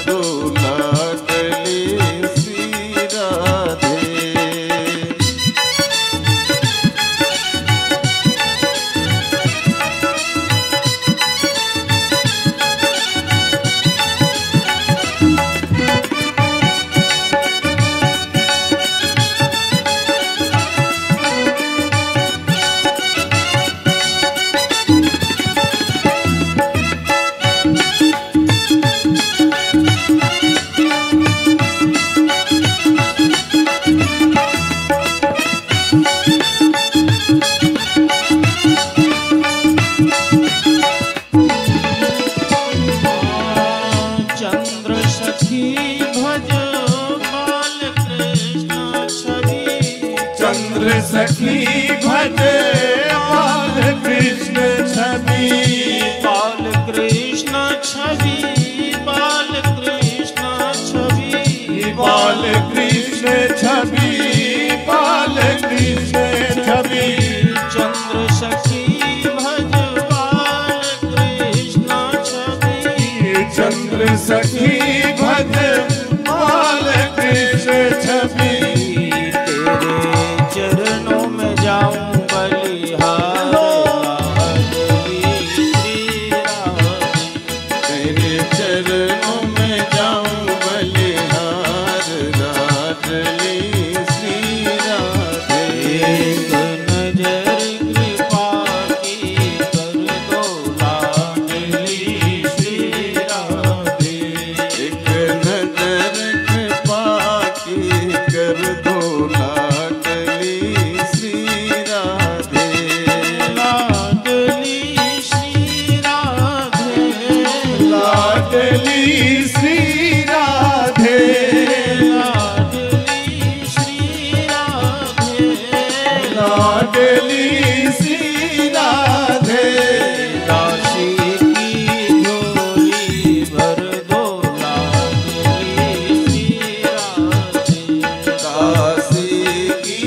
दो लाडली श्री राधे। सखी भज बाल कृष्ण छवि, बाल कृष्ण छवि, बाल कृष्ण छवि, बाल कृष्ण छवि, बाल कृष्ण छवि। चंद्र सखी भज बाल कृष्ण छवि, चंद्र सखी भज बाल कृष्ण छवि। चरणों में जाऊं बलिहार लाडली श्री राधे, तेरे चरणों में जाऊं बलिहार लाडली श्री राधे। एक नजर कृपा की कर दो लाडली श्री राधे, एक नजर कृपा की कर दो लाडली श्री राधे। लाडली श्री राधे, लाडली श्री राधे, लाडली श्री राधे, लाडली श्री राधे। काशी की झोली भर दो लाडली श्री राधे, काशी की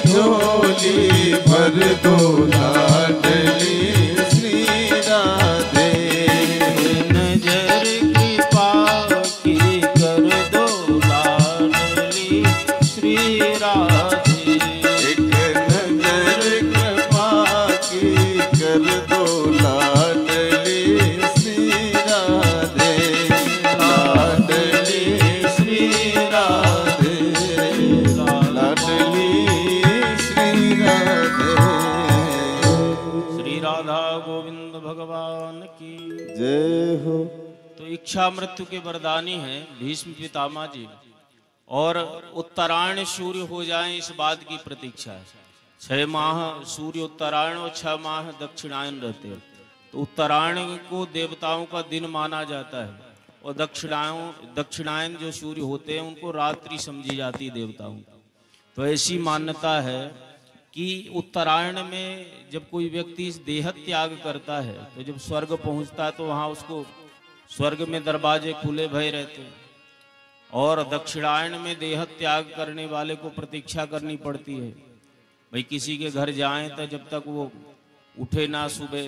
झोली भर दो लाडली श्री राधे। नजर कृपा की कर दो लाडली श्री राधे, एक नजर कृपा की कर दो लाडली श्री राधे। लाडली श्री राधे, लाडली श्री राधे। श्री राधा गोविंद भगवान की। जय हो। तो इच्छा मृत्यु के वरदानी हैं भीष्म पितामह जी, और उत्तरायण सूर्य हो जाएं इस बात की प्रतीक्षा है। 6 माह सूर्य उत्तरायण और 6 माह दक्षिणायन रहते हैं। तो उत्तरायण को देवताओं का दिन माना जाता है, और दक्षिणायन जो सूर्य होते हैं उनको रात्रि समझी जाती है देवताओं की। तो ऐसी मान्यता है कि उत्तरायण में जब कोई व्यक्ति इस देह त्याग करता है तो जब स्वर्ग पहुंचता है तो वहाँ उसको स्वर्ग में दरवाजे खुले भय रहते हैं, और दक्षिणायन में देह त्याग करने वाले को प्रतीक्षा करनी पड़ती है। भाई किसी के घर जाएं तो जब तक वो उठे ना सुबह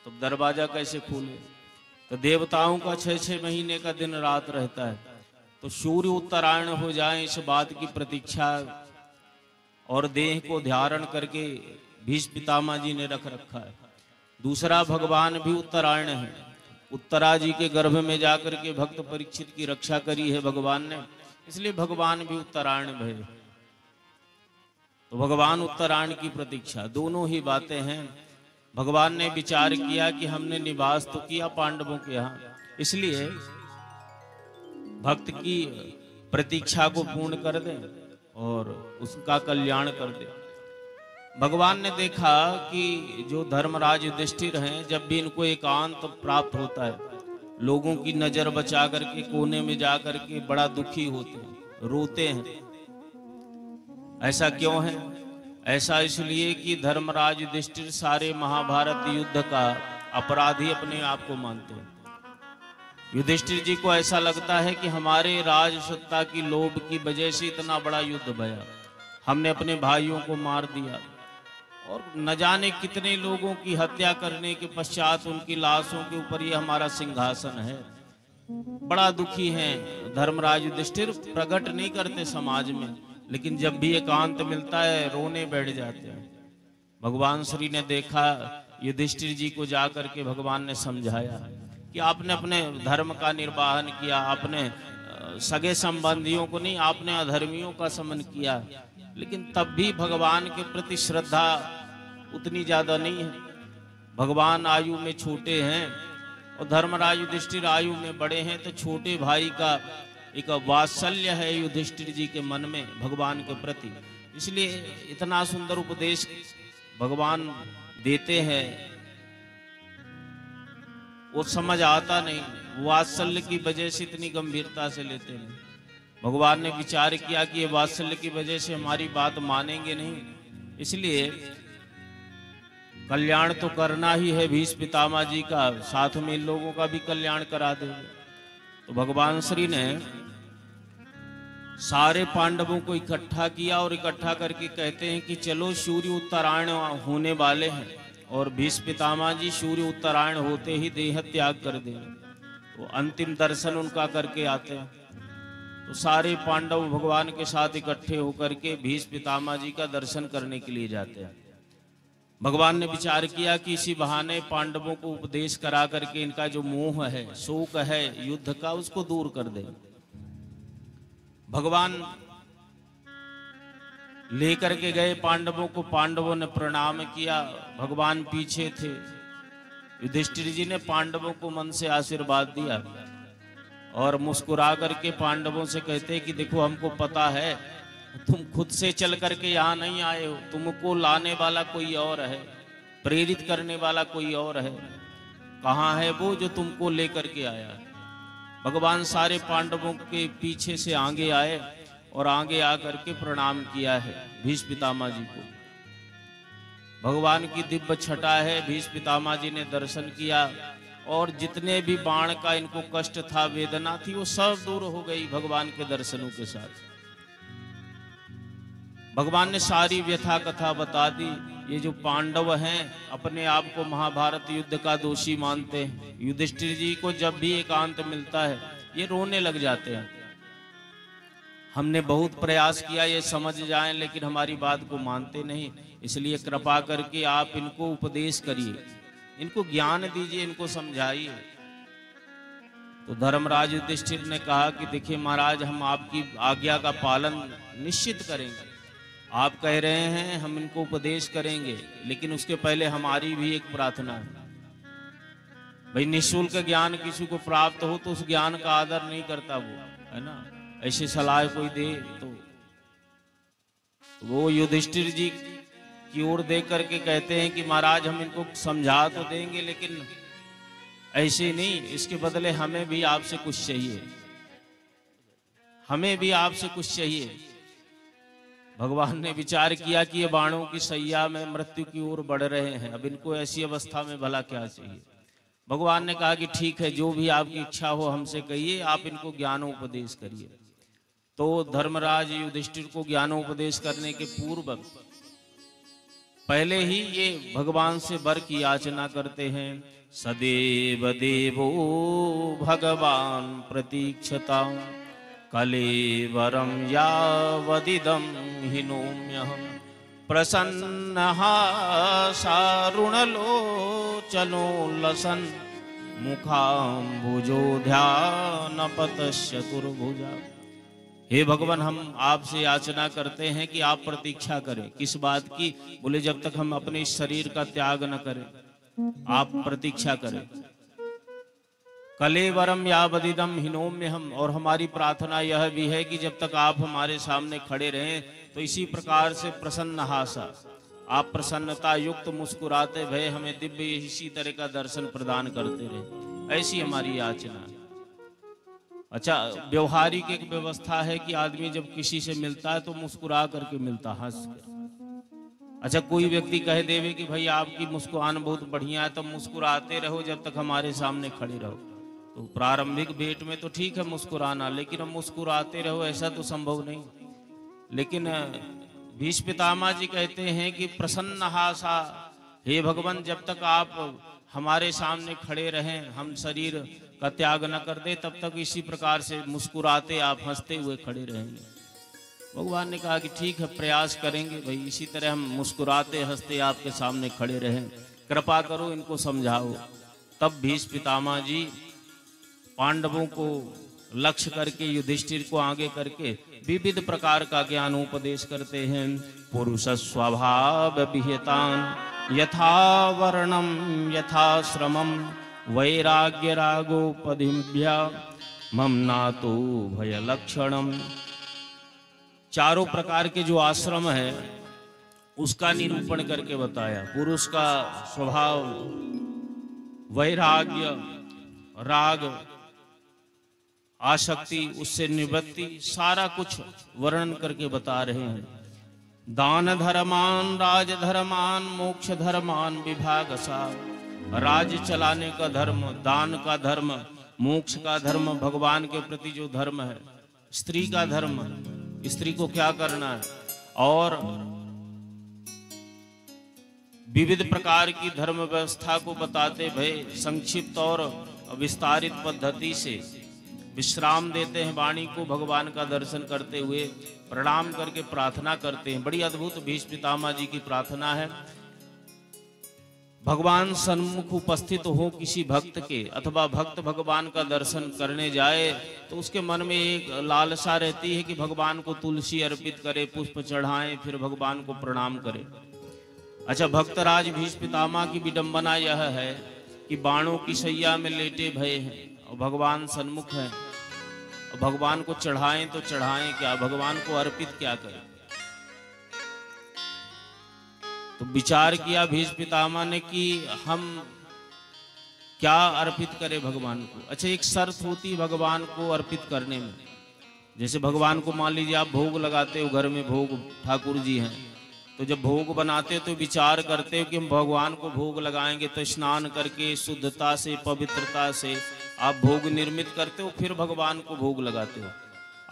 तो दरवाजा कैसे खोले। तो देवताओं का 6-6 महीने का दिन रात रहता है। तो सूर्य उत्तरायण हो जाए इस बात की प्रतीक्षा और देह को धारण करके भीष्म पितामह जी ने रख रखा है। दूसरा, भगवान भी उत्तरायण है। उत्तरा जी के गर्भ में जाकर के भक्त परीक्षित की रक्षा करी है भगवान ने, इसलिए भगवान भी उत्तरायण भय। तो भगवान उत्तरायण की प्रतीक्षा, दोनों ही बातें हैं। भगवान ने विचार किया कि हमने निवास तो किया पांडवों के यहाँ, इसलिए भक्त की प्रतीक्षा को पूर्ण कर दें और उसका कल्याण कर दें। भगवान ने देखा कि जो धर्मराज युधिष्ठिर हैं, जब भी इनको एकांत प्राप्त होता है, लोगों की नजर बचा करके कोने में जाकर के बड़ा दुखी होते हैं, रोते हैं। ऐसा क्यों है? ऐसा इसलिए कि धर्मराज युधिष्ठिर सारे महाभारत युद्ध का अपराधी अपने आप को मानते हैं। युधिष्ठिर जी को ऐसा लगता है कि हमारे राज सत्ता की लोभ की वजह से इतना बड़ा युद्ध भया, हमने अपने भाइयों को मार दिया और न जाने कितने लोगों की हत्या करने के पश्चात उनकी लाशों के ऊपर ये हमारा सिंहासन है। बड़ा दुखी हैं। धर्मराज युधिष्ठिर प्रकट नहीं करते समाज में, लेकिन जब भी एकांत मिलता है रोने बैठ जाते हैं। भगवान श्री ने देखा, युधिष्ठिर जी को जाकर के भगवान ने समझाया कि आपने अपने धर्म का निर्वाहन किया, आपने सगे संबंधियों को नहीं, आपने अधर्मियों का समन किया, लेकिन तब भी भगवान के प्रति श्रद्धा उतनी ज्यादा नहीं है। भगवान आयु में छोटे हैं और धर्मराज युधिष्ठिर आयु में बड़े हैं, तो छोटे भाई का एक वात्सल्य है युधिष्ठिर जी के मन में भगवान के प्रति, इसलिए इतना सुंदर उपदेश भगवान देते हैं वो समझ आता नहीं, वात्सल्य की वजह से इतनी गंभीरता से लेते हैं। भगवान ने विचार किया कि ये वात्सल्य की वजह से हमारी बात मानेंगे नहीं, इसलिए कल्याण तो करना ही है भीष्म पितामह जी का, साथ में इन लोगों का भी कल्याण करा देंगे। तो भगवान श्री ने सारे पांडवों को इकट्ठा किया और इकट्ठा करके कहते हैं कि चलो सूर्य उत्तरायण होने वाले हैं और भीष्म पितामह जी सूर्य उत्तरायण होते ही देह त्याग कर देंगे। तो अंतिम दर्शन उनका करके आते हैं। तो सारे पांडव भगवान के साथ इकट्ठे होकर के भीष्म पितामह जी का दर्शन करने के लिए जाते हैं। भगवान ने विचार किया कि इसी बहाने पांडवों को उपदेश करा करके इनका जो मोह है, शोक है युद्ध का, उसको दूर कर दे। भगवान लेकर के गए पांडवों को, पांडवों ने प्रणाम किया, भगवान पीछे थे। युधिष्ठिर जी ने पांडवों को मन से आशीर्वाद दिया और मुस्कुरा करके पांडवों से कहते कि देखो हमको पता है तुम खुद से चल करके यहाँ नहीं आए हो, तुमको लाने वाला कोई और है, प्रेरित करने वाला कोई और है। कहाँ है वो जो तुमको लेकर के आया है? भगवान सारे पांडवों के पीछे से आगे आए और आगे आकर के प्रणाम किया है भीष्म पितामह जी को। भगवान की दिव्य छटा है, भीष्म पितामह जी ने दर्शन किया और जितने भी बाण का इनको कष्ट था, वेदना थी, वो सब दूर हो गई भगवान के दर्शनों के साथ। भगवान ने सारी व्यथा कथा बता दी। ये जो पांडव हैं अपने आप को महाभारत युद्ध का दोषी मानते हैं। युधिष्ठिर जी को जब भी एकांत मिलता है ये रोने लग जाते हैं। हमने बहुत प्रयास किया ये समझ जाएं, लेकिन हमारी बात को मानते नहीं, इसलिए कृपा करके आप इनको उपदेश करिए, इनको ज्ञान दीजिए, इनको समझाइए। तो धर्मराज युधिष्ठिर ने कहा कि देखिए महाराज, हम आपकी आज्ञा का पालन निश्चित करेंगे। आप कह रहे हैं हम इनको उपदेश करेंगे, लेकिन उसके पहले हमारी भी एक प्रार्थना है। भाई निःशुल्क ज्ञान किसी को प्राप्त हो तो उस ज्ञान का आदर नहीं करता वो, है ना। ऐसी सलाह कोई दे तो वो युधिष्ठिर जी की ओर देख करके कहते हैं कि महाराज हम इनको समझा तो देंगे, लेकिन ऐसे नहीं, इसके बदले हमें भी आपसे कुछ चाहिए, हमें भी आपसे कुछ चाहिए। भगवान ने विचार किया कि ये बाणों की सैया में मृत्यु की ओर बढ़ रहे हैं, अब इनको ऐसी अवस्था में भला क्या चाहिए। भगवान ने कहा कि ठीक है, जो भी आपकी इच्छा हो हमसे कहिए, आप इनको ज्ञानोपदेश करिए। तो धर्मराज युधिष्ठिर को ज्ञानोपदेश करने के पूर्व पहले ही ये भगवान से वर की याचना करते हैं। सदैव देवो भगवान प्रतीक्षता कलेवरं यावदिदं हिनोम्यहं प्रसन्नः सारुणलोचनो लसन् मुखाम्बुजो ध्यानपतश्चतुर्भुजा। हे भगवान, हम आपसे याचना करते हैं कि आप प्रतीक्षा करें। किस बात की? बोले जब तक हम अपने इस शरीर का त्याग न करें आप प्रतीक्षा करें। कलेवरम यावदिदम हिनोम्यहम, और हमारी प्रार्थना यह भी है कि जब तक आप हमारे सामने खड़े रहें तो इसी प्रकार से प्रसन्न हासा, आप प्रसन्नता युक्त मुस्कुराते भय हमें दिव्य इसी तरह का दर्शन प्रदान करते रहे, ऐसी हमारी याचना। अच्छा, व्यवहारिक एक व्यवस्था है कि आदमी जब किसी से मिलता है तो मुस्कुरा करके मिलता, हंस कर। अच्छा, कोई व्यक्ति कह देवे कि भाई आपकी मुस्कुरान बहुत बढ़िया है, तब मुस्कुराते रहो जब तक हमारे सामने खड़े रहो। तो प्रारंभिक भेंट में तो ठीक है मुस्कुराना, लेकिन हम मुस्कुराते रहो ऐसा तो संभव नहीं। लेकिन भीष्म पितामह जी कहते हैं कि प्रसन्न हासा, हे भगवान, जब तक आप हमारे सामने खड़े रहें, हम शरीर का त्याग न कर दे, तब तक इसी प्रकार से मुस्कुराते आप हंसते हुए खड़े रहेंगे। भगवान ने कहा कि ठीक है, प्रयास करेंगे भाई, इसी तरह हम मुस्कुराते हंसते आपके सामने खड़े रहें, कृपा करो, इनको समझाओ। तब भीष्म पितामह जी पांडवों को लक्ष्य करके, युधिष्ठिर को आगे करके विविध प्रकार का ज्ञानोपदेश करते हैं। पुरुष स्वभाव विहितान यथा वर्णम यथा श्रमम वैराग्य रागोपधिभ्या मम नातो भय लक्षणम। चारों प्रकार के जो आश्रम है उसका निरूपण करके बताया। पुरुष का स्वभाव, वैराग्य, राग, आसक्ति, उससे निवृत्ति, सारा कुछ वर्णन करके बता रहे हैं। दान धर्मान राज धर्मान मोक्ष धर्मान विभाग सा। राज चलाने का धर्म, दान का धर्म, मोक्ष का धर्म, भगवान के प्रति जो धर्म है, स्त्री का धर्म, स्त्री को क्या करना है, और विविध प्रकार की धर्म व्यवस्था को बताते भय संक्षिप्त और विस्तारित पद्धति से विश्राम देते हैं वाणी को। भगवान का दर्शन करते हुए प्रणाम करके प्रार्थना करते हैं। बड़ी अद्भुत भीष्म पितामह जी की प्रार्थना है। भगवान सन्मुख उपस्थित हो किसी भक्त के, अथवा भक्त भगवान का दर्शन करने जाए तो उसके मन में एक लालसा रहती है कि भगवान को तुलसी अर्पित करे, पुष्प चढ़ाएं, फिर भगवान को प्रणाम करे। अच्छा, भक्तराज भीष्म पितामह की विडंबना यह है कि बाणों की सैया में लेटे भय हैं और भगवान सन्मुख हैं, और भगवान को चढ़ाएं तो चढ़ाएं क्या, भगवान को अर्पित क्या करें। तो विचार किया भीष्म पितामह ने कि हम क्या अर्पित करें भगवान को। अच्छा, एक शर्त होती है भगवान को अर्पित करने में। जैसे भगवान को मान लीजिए आप भोग लगाते हो, घर में भोग ठाकुर जी हैं, तो जब भोग बनाते हो तो विचार करते हो कि हम भगवान को भोग लगाएंगे, तो स्नान करके शुद्धता से, पवित्रता से आप भोग निर्मित करते हो, फिर भगवान को भोग लगाते हो।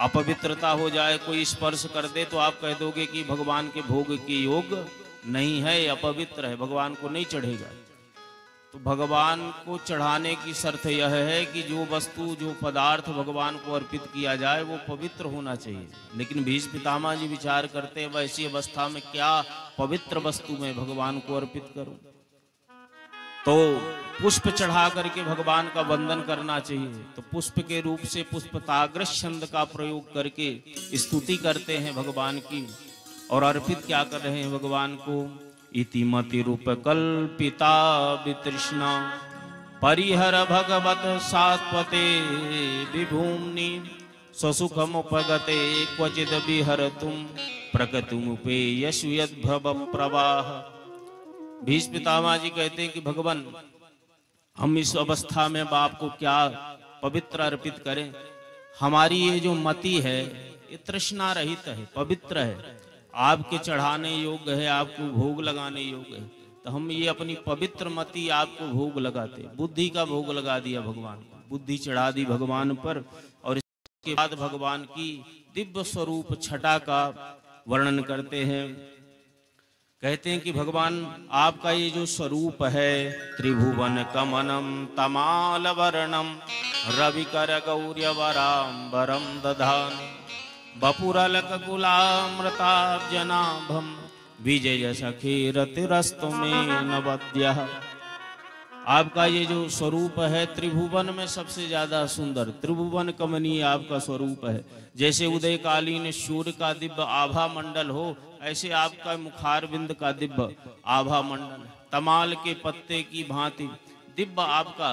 अपवित्रता हो जाए, कोई स्पर्श कर दे तो आप कह दोगे कि भगवान के भोग के योग नहीं है, अपवित्र है, भगवान को नहीं चढ़ेगा। तो भगवान को चढ़ाने की शर्त यह है कि जो वस्तु, जो पदार्थ भगवान को अर्पित किया जाए वो पवित्र होना चाहिए। लेकिन भीष्म पितामह जी विचार करते हैं, वैसी अवस्था में क्या पवित्र वस्तु में भगवान को अर्पित करूं। तो पुष्प चढ़ा करके भगवान का वंदन करना चाहिए। तो पुष्प के रूप से पुष्पताग्र छंद का प्रयोग करके स्तुति करते हैं भगवान की, और अर्पित क्या कर रहे हैं भगवान को। इति मति रूप कल्पिता वितृष्णा परिहर भगवत सात्वते विभूम्नि स्वसुखमुपगते क्वचिद विहरतुम प्रकृतिमुपेयसु यद्भव प्रवाह। भीष्म पितामह जी कहते हैं कि भगवान, हम इस अवस्था में बाप को क्या पवित्र अर्पित करें। हमारी ये जो मति है ये तृष्णा रहित है, पवित्र है, आपके चढ़ाने योग्य है, आपको भोग लगाने योग्य है। तो हम ये अपनी पवित्र मति आपको भोग लगाते, बुद्धि का भोग लगा दिया भगवान को, बुद्धि चढ़ा दी भगवान पर। और इसके बाद भगवान की दिव्य स्वरूप छटा का वर्णन करते हैं। कहते हैं कि भगवान आपका ये जो स्वरूप है, त्रिभुवन कमनम तमाल वर्णम रविकर गौर्यवराम्बरम दधान बपुरलक गुलामृताब्जनाभम विजय सखीरतिरस्तु में नवद्यः। आपका ये जो स्वरूप है त्रिभुवन में सबसे ज्यादा सुंदर, त्रिभुवन कमनीय आपका स्वरूप है। जैसे उदयकालीन सूर्य का दिव्य आभा मंडल हो, ऐसे आपका मुखारविंद का दिव्य आभा मंडल, तमाल के पत्ते की भांति दिव्य आपका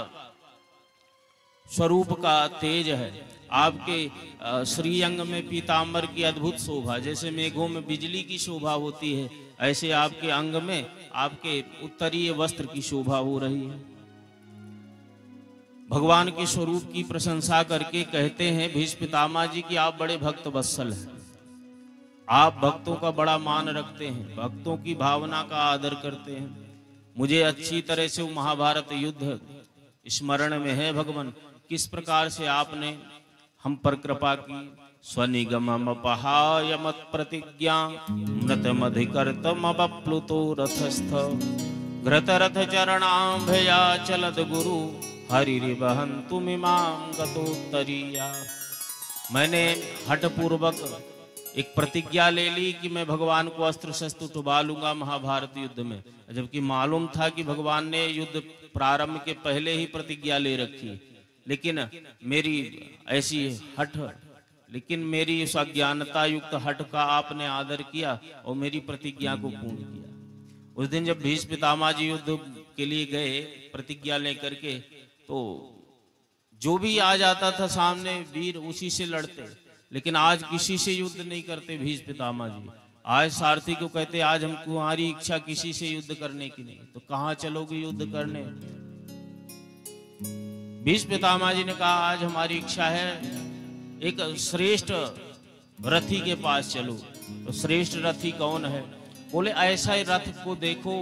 स्वरूप का तेज है। आपके श्रीअंग में पीतांबर की अद्भुत शोभा, जैसे मेघों में बिजली की शोभा होती है, ऐसे आपके अंग में आपके उत्तरीय वस्त्र की शोभा हो रही है। भगवान के स्वरूप की प्रशंसा करके कहते हैं भीष्म पितामह जी कि आप बड़े भक्त वत्सल हैं, आप भक्तों का बड़ा मान रखते हैं, भक्तों की भावना का आदर करते हैं। मुझे अच्छी तरह से वो महाभारत युद्ध स्मरण में है भगवान, किस प्रकार से आपने हम पर कृपा की। स्वनिगममपहाय मत प्रतिज्ञा मृतमधिकर्तम अवप्लुतो रथस्थ घृतरथ चरणाम्भया चलद गुरु हरिर्वहन्तु मिमां गतोत्तरीया। मैंने हठ पूर्वक एक प्रतिज्ञा ले ली कि मैं भगवान को अस्त्र शस्त्र उठवा लूंगा महाभारत युद्ध में, जबकि मालूम था कि भगवान ने युद्ध प्रारंभ के पहले ही प्रतिज्ञा ले रखी। लेकिन मेरी ऐसी हठ, लेकिन मेरी उस अज्ञानता युक्त हठ का आपने आदर किया और मेरी प्रतिज्ञा को पूर्ण किया। उस दिन जब भीष्म पितामह जी युद्ध के लिए गए प्रतिज्ञा लेकर के, तो जो भी आ जाता था सामने वीर उसी से लड़ते, लेकिन आज किसी से युद्ध नहीं करते भीष्म पितामह जी। आज सारथी को कहते आज हम तुम्हारी इच्छा किसी से युद्ध करने की नहीं, तो कहाँ चलोगे युद्ध करने। भीष्म पितामह जी ने कहा आज हमारी इच्छा है एक श्रेष्ठ रथी के पास चलो। तो श्रेष्ठ रथी कौन है? बोले ऐसा ही रथ को देखो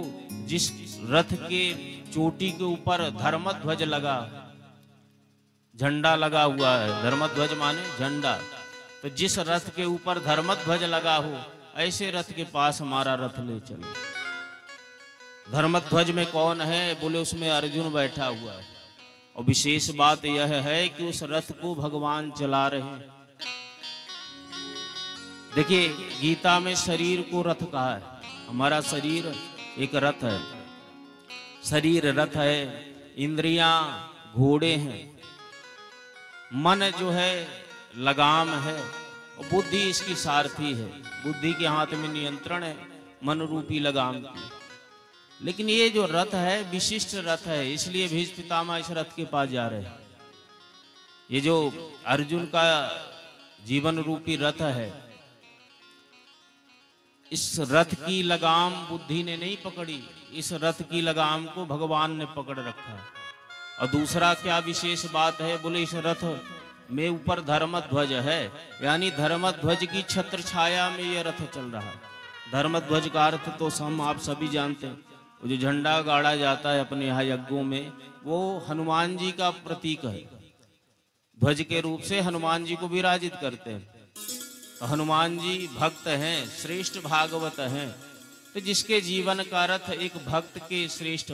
जिस रथ के चोटी के ऊपर धर्मध्वज लगा, झंडा लगा हुआ है। धर्मध्वज माने झंडा। तो जिस रथ के ऊपर धर्मध्वज लगा हो ऐसे रथ के पास हमारा रथ ले चलो। धर्मध्वज में कौन है? बोले उसमें अर्जुन बैठा हुआ है। और विशेष बात यह है कि उस रथ को भगवान चला रहे हैं। देखिए गीता में शरीर को रथ कहा है। हमारा शरीर एक रथ है। शरीर रथ है, इंद्रियां घोड़े हैं, मन जो है लगाम है और बुद्धि इसकी सारथी है। बुद्धि के हाथ में नियंत्रण है मन रूपी लगाम की। लेकिन ये जो रथ है विशिष्ट रथ है, इसलिए भीष्म पितामह इस रथ के पास जा रहे हैं। ये जो अर्जुन का जीवन रूपी रथ है, इस रथ की लगाम बुद्धि ने नहीं पकड़ी, इस रथ की लगाम को भगवान ने पकड़ रखा है। और दूसरा क्या विशेष बात है? बोले इस रथ में ऊपर धर्मध्वज है, यानी धर्मध्वज की छत्र छाया में यह रथ चल रहा है। धर्मध्वज का अर्थ तो हम आप सभी जानते हैं। वो जो झंडा गाड़ा जाता है अपने यहाँ यज्ञों में, वो हनुमान जी का प्रतीक है। ध्वज के रूप से हनुमान जी को विराजित करते हैं। तो हनुमान जी भक्त हैं, श्रेष्ठ भागवत हैं। तो जिसके जीवन का रथ एक भक्त के श्रेष्ठ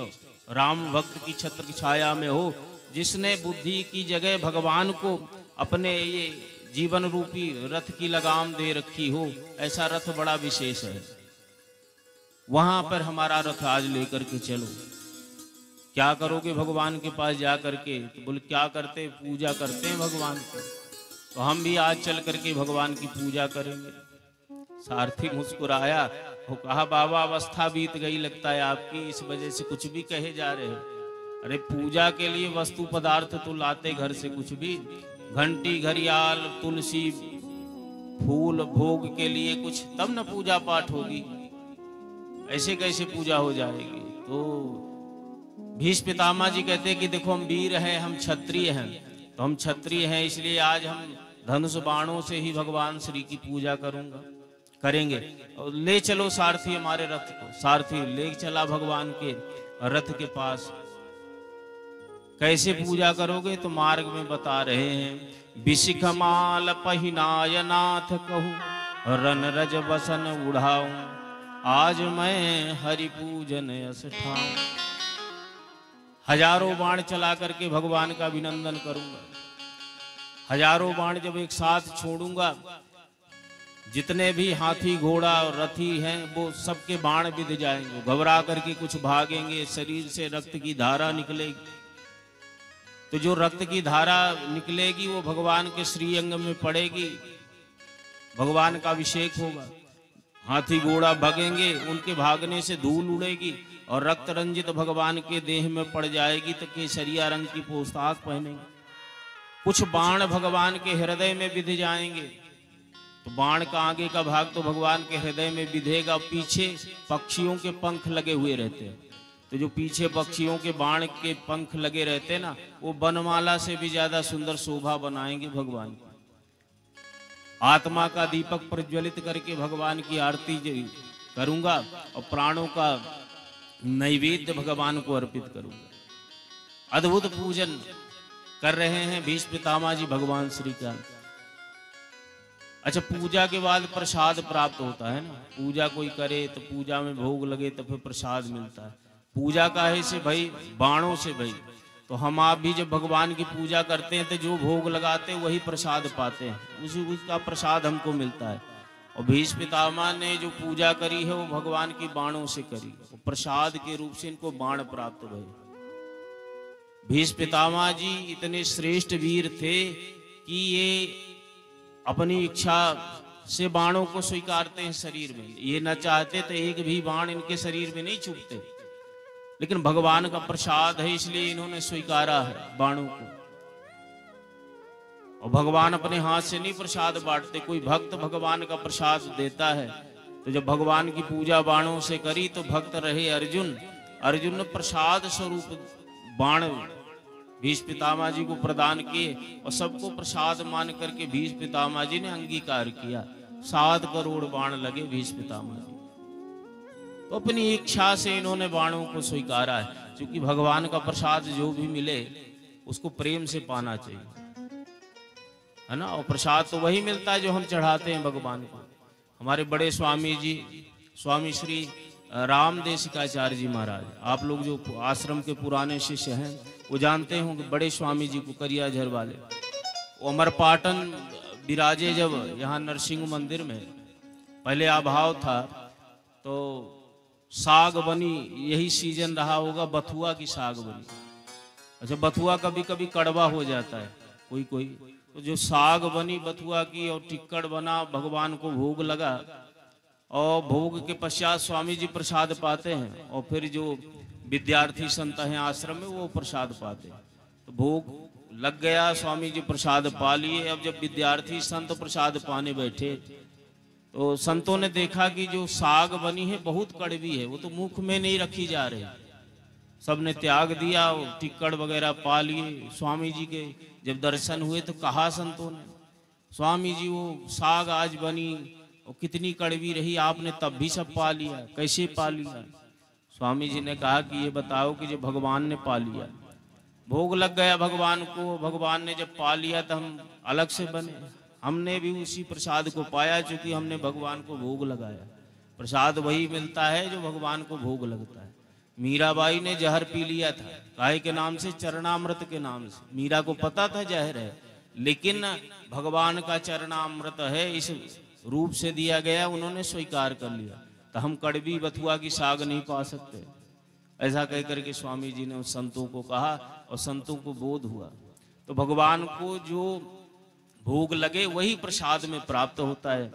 राम भक्त की छत्र छाया में हो, जिसने बुद्धि की जगह भगवान को अपने ये जीवन रूपी रथ की लगाम दे रखी हो, ऐसा रथ बड़ा विशेष है। वहां पर हमारा रथ आज लेकर के चलो। क्या करोगे भगवान के पास जा करके? तो बोले क्या करते? पूजा करते हैं भगवान की। तो हम भी आज चल करके भगवान की पूजा करेंगे। सारथी मुस्कुराया, वो कहा बाबा अवस्था बीत गई लगता है आपकी, इस वजह से कुछ भी कहे जा रहे हो। अरे पूजा के लिए वस्तु पदार्थ तो लाते घर से कुछ भी, घंटी घड़ियाल तुलसी फूल भोग के लिए कुछ, तब न पूजा पाठ होगी। ऐसे कैसे पूजा हो जाएगी? तो भीष्म पितामह जी कहते हैं कि देखो हम वीर हैं, हम क्षत्रिय हैं। तो हम क्षत्रिय हैं इसलिए आज हम धनुष बाणों से ही भगवान श्री की पूजा करेंगे। और ले चलो सारथी हमारे रथ को। सारथी ले चला भगवान के रथ के पास। कैसे पूजा करोगे? तो मार्ग में बता रहे हैं। बिसिख माल पहिनाय नाथ कहूँ, रन रज बसन उड़ाऊं, आज मैं हरि पूजन यश ठाऊं। हजारों बाण चला करके भगवान का अभिनंदन करूंगा। हजारों बाण जब एक साथ छोड़ूंगा, जितने भी हाथी घोड़ा और रथी हैं वो सबके बाण बिध जाएंगे, घबरा करके कुछ भागेंगे, शरीर से रक्त की धारा निकलेगी। तो जो रक्त की धारा निकलेगी वो भगवान के श्री अंग में पड़ेगी, भगवान का अभिषेक होगा। हाथी घोड़ा भागेंगे, उनके भागने से धूल उड़ेगी और रक्त रंजित भगवान के देह में पड़ जाएगी। तो केसरिया रंग की पोशाक पहनेंगे। कुछ बाण भगवान के हृदय में बिध जाएंगे। तो बाण का आगे का भाग तो भगवान के हृदय में बिधेगा, पीछे पक्षियों के पंख लगे हुए रहते हैं। तो जो पीछे पक्षियों के बाण के पंख लगे रहते हैं ना, वो बनमाला से भी ज्यादा सुंदर शोभा बनाएंगे भगवान की। आत्मा का दीपक प्रज्वलित करके भगवान की आरती करूंगा और प्राणों का नैवेद्य भगवान को अर्पित करूंगा। अद्भुत पूजन कर रहे हैं भीष्म पितामह जी भगवान श्री का। अच्छा, पूजा के बाद प्रसाद प्राप्त होता है ना। पूजा कोई करे तो पूजा में भोग लगे तो फिर प्रसाद मिलता है। पूजा काहे से भाई? बाणों से भाई। तो हम आप भी जब भगवान की पूजा करते हैं तो जो भोग लगाते हैं वही प्रसाद पाते हैं, उसी उसका प्रसाद हमको मिलता है। और भीष्म पितामह ने जो पूजा करी है वो भगवान की बाणों से करी, वो प्रसाद के रूप से इनको बाण प्राप्त हुए। भीष्म पितामह जी इतने श्रेष्ठ वीर थे कि ये अपनी इच्छा से बाणों को स्वीकारते हैं शरीर में। ये न चाहते तो एक भी बाण इनके शरीर में नहीं चुभते, लेकिन भगवान का प्रसाद है इसलिए इन्होंने स्वीकारा है बाणों को। और भगवान अपने हाथ से नहीं प्रसाद बांटते, कोई भक्त भगवान का प्रसाद देता है। तो जब भगवान की पूजा बाणों से करी तो भक्त रहे अर्जुन, अर्जुन ने प्रसाद स्वरूप बाण भीष्म पितामह जी को प्रदान किए और सबको प्रसाद मान करके भीष्म पितामह जी ने अंगीकार किया। 7 करोड़ बाण लगे भीष्म पितामह जी, तो अपनी इच्छा से इन्होंने बाणों को स्वीकारा है। क्योंकि भगवान का प्रसाद जो भी मिले उसको प्रेम से पाना चाहिए, है ना। और प्रसाद तो वही मिलता है जो हम चढ़ाते हैं भगवान को। हमारे बड़े स्वामी जी स्वामी श्री रामदेशिकाचार्य जी महाराज, आप लोग जो आश्रम के पुराने शिष्य हैं वो जानते होंगे, बड़े स्वामी जी को करियाझर वाले, वो अमरपाटन विराजे जब यहाँ नरसिंह मंदिर में, पहले अभाव था तो साग बनी, यही सीजन रहा होगा बथुआ की साग बनी। अच्छा, बथुआ कभी कभी कड़वा हो जाता है कोई कोई, तो जो साग बनी बथुआ की और टिक्कड़ बना, भगवान को भोग लगा और भोग के पश्चात स्वामी जी प्रसाद पाते हैं और फिर जो विद्यार्थी संत हैं आश्रम में वो प्रसाद पाते हैं। तो भोग लग गया, स्वामी जी प्रसाद पा लिए। अब जब विद्यार्थी संत प्रसाद पाने बैठे तो संतों ने देखा कि जो साग बनी है बहुत कड़वी है, वो तो मुख में नहीं रखी जा रही। सबने त्याग दिया, टिक्कड़ वगैरह पा लिए। स्वामी जी के जब दर्शन हुए तो कहा संतों ने, स्वामी जी वो साग आज बनी और कितनी कड़वी रही, आपने तब भी सब पा लिया, कैसे पा लिया? स्वामी जी ने कहा कि ये बताओ कि जो भगवान ने पा लिया, भोग लग गया भगवान को, भगवान ने जब पा लिया तो हम अलग से बने, हमने भी उसी प्रसाद को पाया क्योंकि हमने भगवान को भोग लगाया। प्रसाद वही मिलता है जो भगवान को भोग लगता है। मीराबाई ने जहर पी लिया था, काहे के नाम से? चरणामृत के नाम से। मीरा को पता था जहर है, लेकिन भगवान का चरणामृत है इस रूप से दिया गया, उन्होंने स्वीकार कर लिया। तो हम कड़वी बथुआ की साग नहीं पा सकते, ऐसा कह करके स्वामी जी ने उस संतों को कहा और संतों को बोध हुआ। तो भगवान को जो भोग लगे वही प्रसाद में प्राप्त होता है।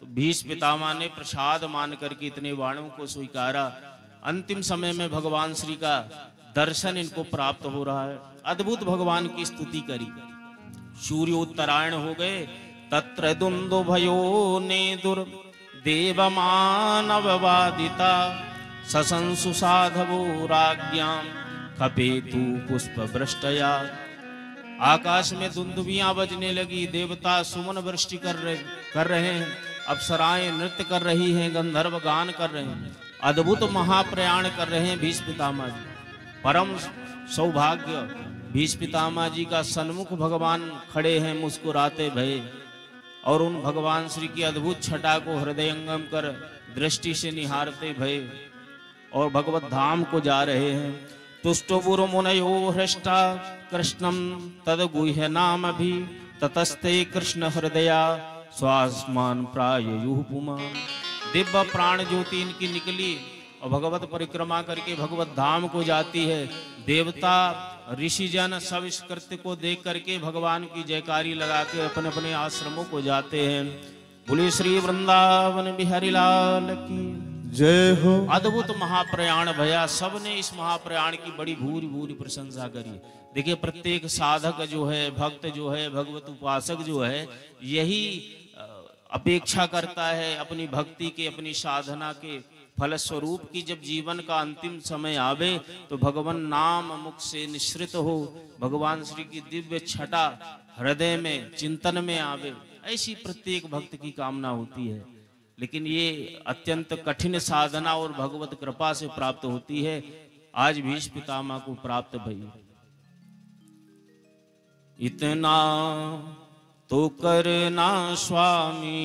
तो भीष्म पितामह ने प्रसाद मान करके इतने बाणों को स्वीकारा। अंतिम समय में भगवान श्री का दर्शन इनको प्राप्त हो रहा है। अद्भुत भगवान की स्तुति करी। सूर्योत्तरायण हो गए, तत्र दुन्दुभयो नेदुर देवमानववादिता ससंसु साधवो राज्ञां खपेतु पुष्पवृष्टया। आकाश में दुंदुभियां बजने लगी, देवता सुमन वृष्टि कर रहे हैं, अप्सराएं नृत्य कर रही हैं, गंधर्व गान कर रहे हैं, अद्भुत महाप्रयाण कर रहे हैं भीष्म पितामह जी। परम सौभाग्य, भीष्म पितामह जी का सन्मुख भगवान खड़े हैं मुस्कुराते भये और उन भगवान श्री की अद्भुत छटा को हृदयंगम कर दृष्टि से निहारते भये और भगवत धाम को जा रहे हैं। तुष्टोपुर मुनयो हृष्टा कृष्णम तद गुह्य नाम भी ततस्ते कृष्ण हृदया स्वास्मान प्रायुः पुमान्। दिव्य प्राण ज्योति इनकी निकली और भगवत परिक्रमा करके भगवत धाम को जाती है। देवता ऋषिजन सब इस कृत्य को देख करके भगवान की जयकारी लगा के अपने अपने आश्रमों को जाते हैं। बोले श्री वृंदावन बिहारी लाल की जय हो। अद्भुत महाप्रयाण भया। सबने इस महाप्रयाण की बड़ी भूरी भूरी प्रशंसा करी। देखिए, प्रत्येक साधक जो है, भक्त जो है, भगवत उपासक जो है, यही अपेक्षा करता है अपनी भक्ति के, अपनी साधना के फलस्वरूप की जब जीवन का अंतिम समय आवे तो भगवान नाम मुख से निश्रित हो, भगवान श्री की दिव्य छटा हृदय में चिंतन में आवे, ऐसी प्रत्येक भक्त की कामना होती है। लेकिन ये अत्यंत कठिन साधना और भगवत कृपा से प्राप्त होती है। आज भीष्म पितामह को प्राप्त भई। इतना तो करना स्वामी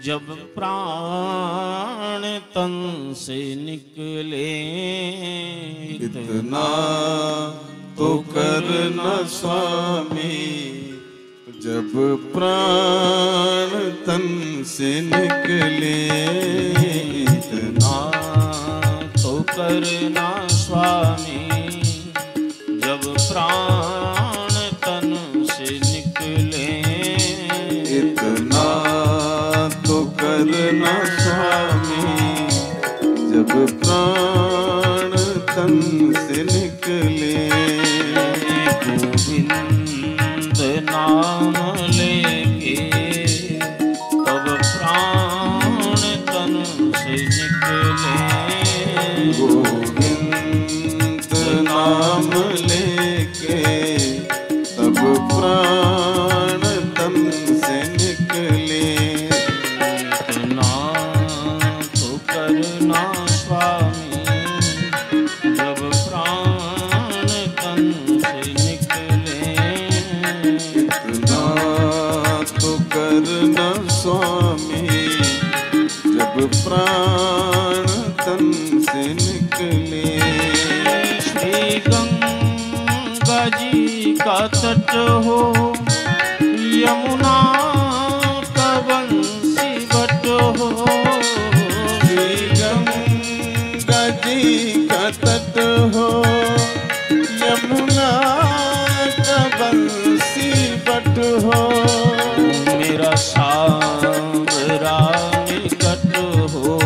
जब प्राण तन से निकले इतना तो करना स्वामी, जब प्राण तन से निकले। इतना तो करना स्वामी, जब प्राण तन से निकले। इतना तो करना स्वामी, जब प्राण तन से निकले। गोविंद नाम लेके तब प्राण तन से निकले। गोविंद नाम लेके तब प्राण तन से निकले। इतना तो करना स्वामी, जब प्राण तन से निकले। इतना तो करना स्वामी, जब प्राण तन से निकले। श्री गंगा जी का तट हो, यमुना का बंसी बट हो। श्री गंगा जी का तट हो, यमुना का बंसी बट हो। मेरा सावरा निकट हो,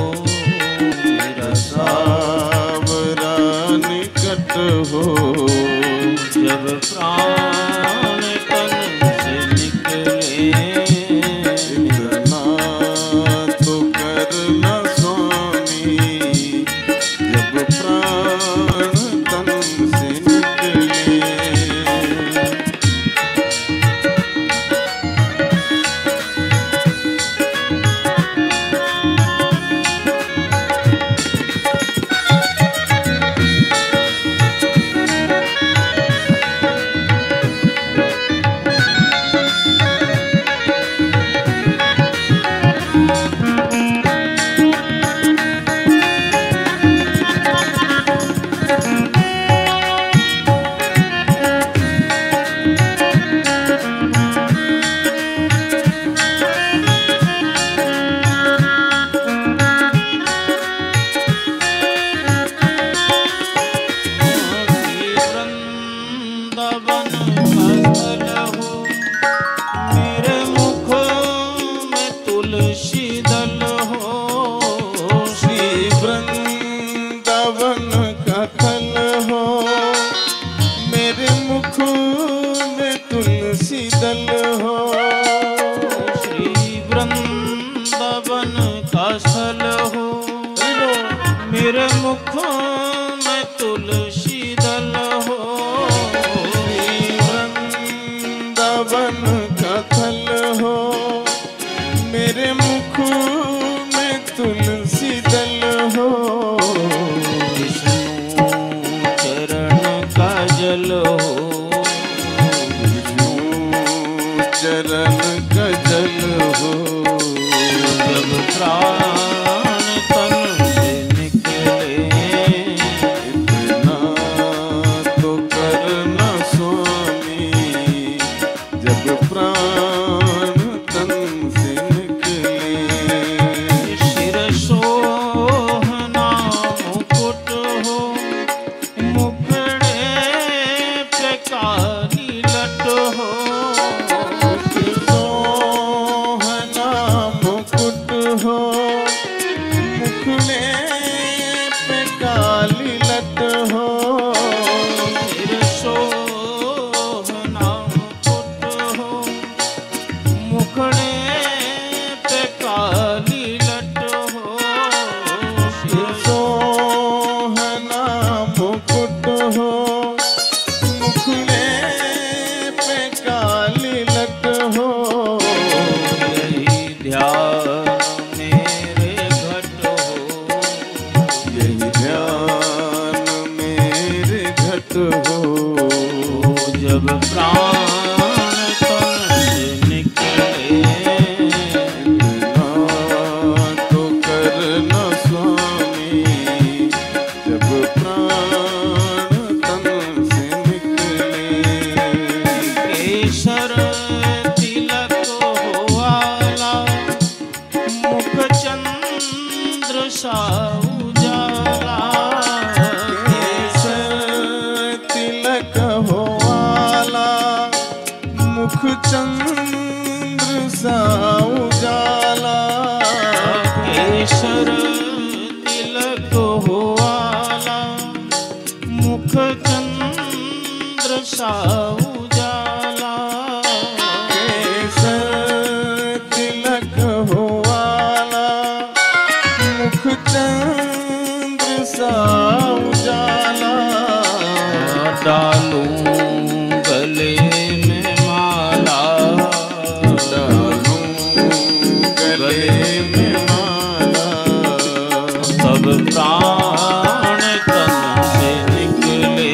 मेरा सावरा निकट हो। जब प्राण तन से निकले। इतना तो करना स्वामी, जब प्राण तन से निकले। मेरे मुख में तुलसी दल हो। वृंदावन का थल हो, मेरे मुख में तुलसी दल हो। विष्णु चरण का जल हो, विष्णु चरण का जल हो। जब प्राण तन से निकले, इतना तो करना स्वामी, जब प्राण तन से निकले। शिर सोहना मुकुट हो, मुखड़े पे काली लट हो। सोहना मुकुट हो, मुखड़े पे काली लट हो। सिर सोहना मुकुट हो, मुख चंद्र सा उजाला, केसर तिलक हुआला, मुख चंद्र सा उजाला, केसर तिलक हुआला, मुख चंद्र सा उजाला, डालूं गले में माला, डालूं गले में माला, सब प्राण तन से निकले,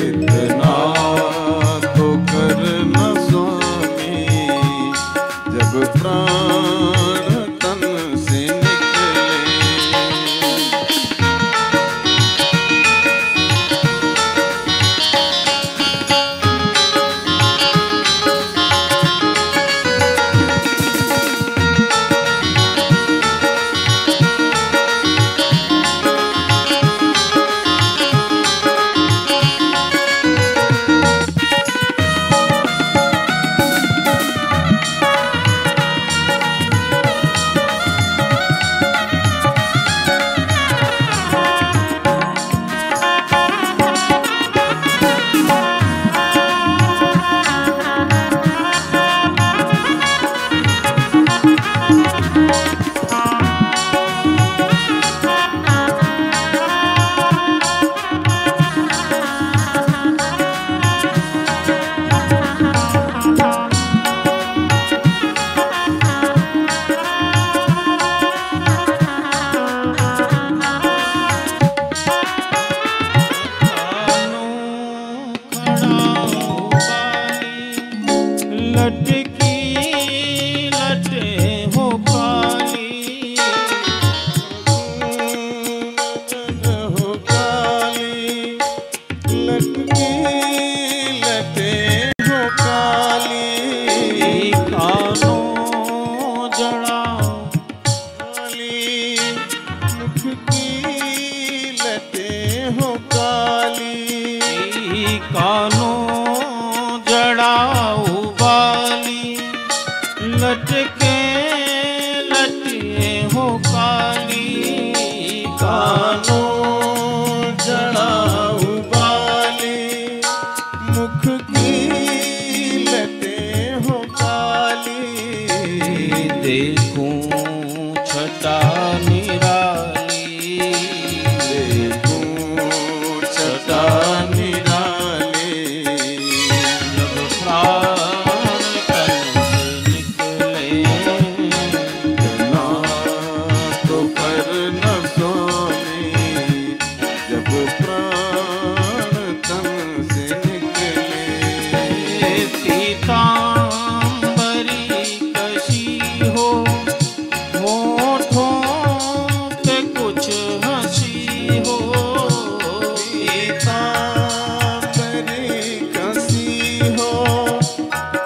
इतना तो करना स्वामी, जब प्राण तन से निकले। लटकी लटे हो काली, हो काली, लटकी लटे हो काली, कानों जड़ा काली, मुख की लटे हो काली, कानों जड़ा उबाली, लटके लटे हो काली, कानों जड़ा उबाली, मुख की लटे हो काली, देखूं छटा निराली, देखूं छटा निराली, जब प्राण तन से निकले, ना तो करना स्वामी, जब प्राण तन से निकले। पीतांबरी कशी हो, होठों पे कुछ हंसी हो, पीतांबरी कसी हो,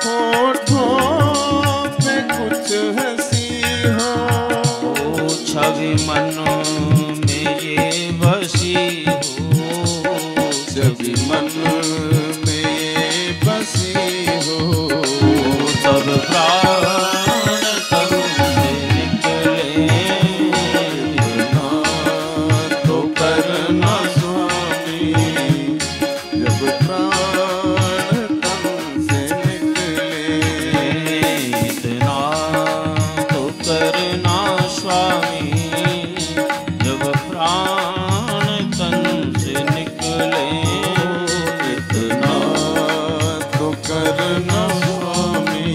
होठों पे कुछ हंसी हो, छवि मन में ये बसी हो, जब मन में बसी हो, तब प्राण तन से निकले, ना तो करना स्वामी, जब प्राण तन से निकले। इतना तो करना स्वामी, जब प्राण तन से निकले, इतना तो करना स्वामी,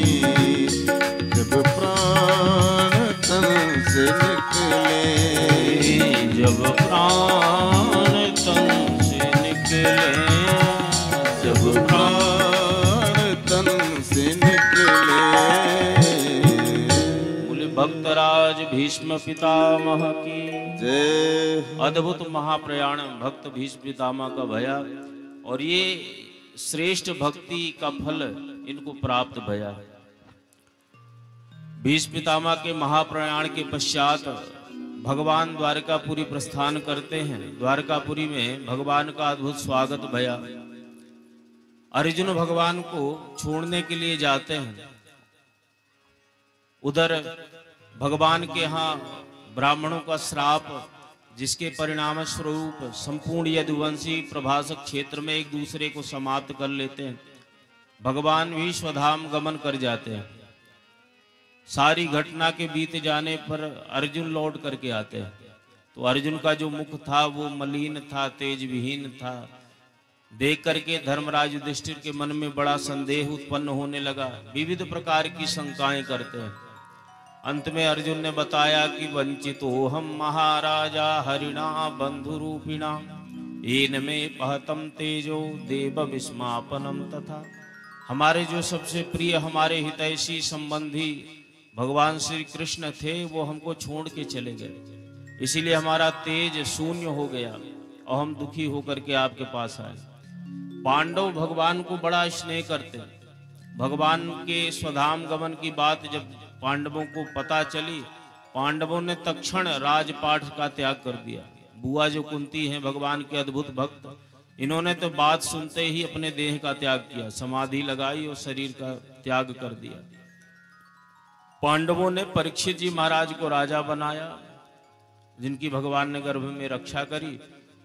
जब प्राण तन से निकले। जब प्राण तन से निकले, जब प्राण तन से निकले। बोले भक्तराज भीष्म पितामह की जय अद्भुत महाप्रयाण भक्त भीष्म पितामह का भया, और ये श्रेष्ठ भक्ति का फल इनको प्राप्त भया। भीष्म पितामह के महाप्रयाण के पश्चात भगवान द्वारकापुरी प्रस्थान करते हैं। द्वारकापुरी में भगवान का अद्भुत स्वागत भया। अर्जुन भगवान को छोड़ने के लिए जाते हैं। उधर भगवान के यहाँ ब्राह्मणों का श्राप, जिसके परिणाम स्वरूप संपूर्ण यदुवंशी प्रभासक क्षेत्र में एक दूसरे को समाप्त कर लेते हैं। भगवान भी स्वधाम गमन कर जाते हैं। सारी घटना के बीत जाने पर अर्जुन लौट करके आते हैं। तो अर्जुन का जो मुख था वो मलिन था, तेज विहीन था। देख करके धर्मराज युधिष्ठिर के मन में बड़ा संदेह उत्पन्न होने लगा। विविध प्रकार की शंकाएं करते हैं। अंत में अर्जुन ने बताया कि वंचितो हम महाराजा हरिणा बंधुरूपिणा येन में पहतम तेजो देव विस्मापनम तथा। हमारे जो सबसे प्रिय, हमारे हितैषी संबंधी भगवान श्री कृष्ण थे, वो हमको छोड़ के चले गए, इसीलिए हमारा तेज शून्य हो गया और हम दुखी होकर के आपके पास आए। पांडव भगवान को बड़ा स्नेह करते हैं। भगवान के स्वधाम गमन की बात जब पांडवों को पता चली, पांडवों ने तत्क्षण राजपाट का त्याग कर दिया। बुआ जो कुंती हैं, भगवान के अद्भुत भक्त, इन्होंने तो बात सुनते ही अपने देह का त्याग किया, समाधि लगाई और शरीर का त्याग कर दिया। पांडवों ने परीक्षित जी महाराज को राजा बनाया, जिनकी भगवान ने गर्भ में रक्षा करी,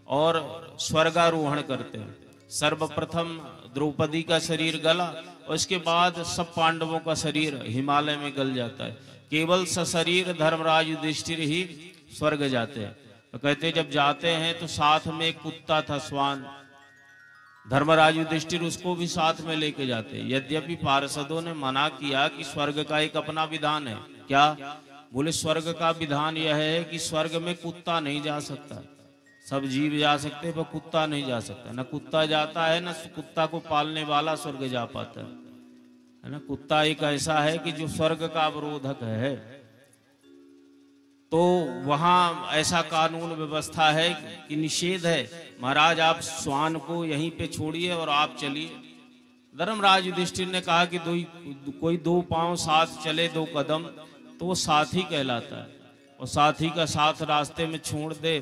और स्वर्गारोहण करते हैं। सर्वप्रथम द्रौपदी का शरीर गला और इसके बाद सब पांडवों का शरीर हिमालय में गल जाता है। केवल सशरीर धर्मराज युधिष्ठिर ही स्वर्ग जाते हैं। तो कहते जब जाते हैं तो साथ में एक कुत्ता था, श्वान। धर्मराज युधिष्ठिर उसको भी साथ में लेके जाते हैं। यद्यपि पार्षदों ने मना किया कि स्वर्ग का एक अपना विधान है। क्या? बोले स्वर्ग का विधान यह है कि स्वर्ग में कुत्ता नहीं जा सकता। सब जीव जा सकते पर कुत्ता नहीं जा सकता। न कुत्ता जाता है, न कुत्ता को पालने वाला स्वर्ग जा पाता है ना। कुत्ता एक ऐसा है कि जो स्वर्ग का अवरोधक है। तो वहां ऐसा कानून व्यवस्था है कि निषेध है, महाराज आप श्वान को यहीं पे छोड़िए और आप चलिए। धर्मराज युधिष्ठिर ने कहा कि कोई दो पांव साथ चले, दो कदम, तो वो साथी कहलाता है। और साथी का साथ रास्ते में छोड़ दे